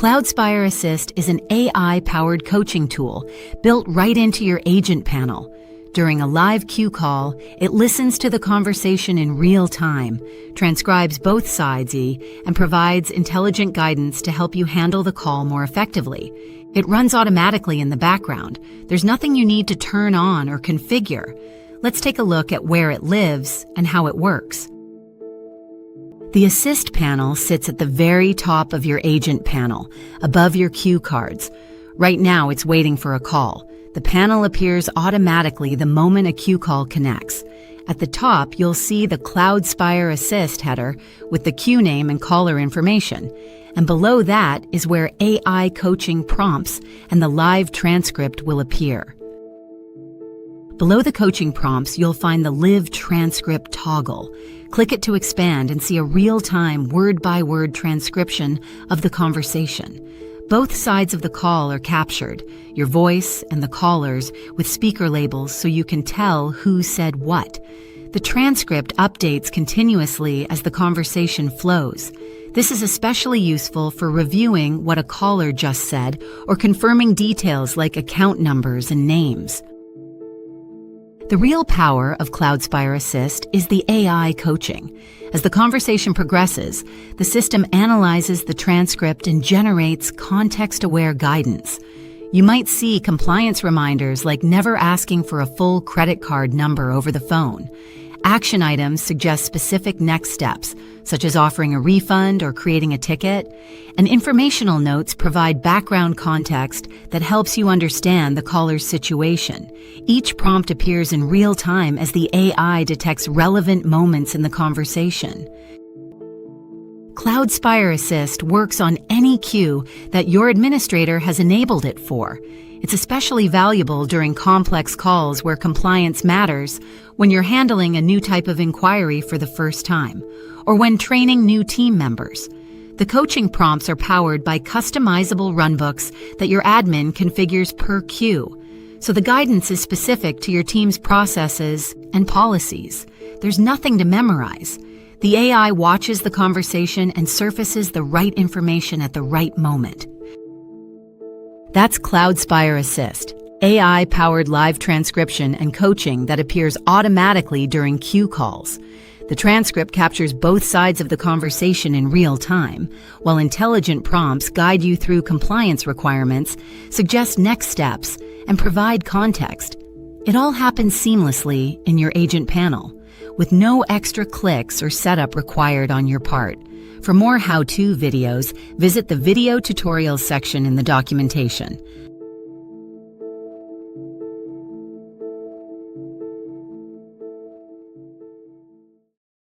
Cloudspire Assist is an AI-powered coaching tool built right into your agent panel. During a live queue call, it listens to the conversation in real time, transcribes both sides, and provides intelligent guidance to help you handle the call more effectively. It runs automatically in the background. There's nothing you need to turn on or configure. Let's take a look at where it lives and how it works. The Assist panel sits at the very top of your agent panel, above your cue cards. Right now, it's waiting for a call. The panel appears automatically the moment a queue call connects. At the top, you'll see the Cloudspire Assist header with the queue name and caller information. And below that is where AI coaching prompts and the live transcript will appear. Below the coaching prompts, you'll find the Live Transcript toggle. Click it to expand and see a real-time, word-by-word transcription of the conversation. Both sides of the call are captured, your voice and the caller's, with speaker labels so you can tell who said what. The transcript updates continuously as the conversation flows. This is especially useful for reviewing what a caller just said or confirming details like account numbers and names. The real power of Cloudspire Assist is the AI coaching. As the conversation progresses, the system analyzes the transcript and generates context-aware guidance. You might see compliance reminders like never asking for a full credit card number over the phone. Action items suggest specific next steps, such as offering a refund or creating a ticket. And informational notes provide background context that helps you understand the caller's situation. Each prompt appears in real time as the AI detects relevant moments in the conversation. Cloudspire Assist works on any queue that your administrator has enabled it for. It's especially valuable during complex calls where compliance matters, when you're handling a new type of inquiry for the first time, or when training new team members. The coaching prompts are powered by customizable runbooks that your admin configures per queue, so the guidance is specific to your team's processes and policies. There's nothing to memorize. The AI watches the conversation and surfaces the right information at the right moment. That's Cloudspire Assist, AI-powered live transcription and coaching that appears automatically during queue calls. The transcript captures both sides of the conversation in real time, while intelligent prompts guide you through compliance requirements, suggest next steps, and provide context. It all happens seamlessly in your agent panel, with no extra clicks or setup required on your part. For more how-to videos, visit the video tutorials section in the documentation.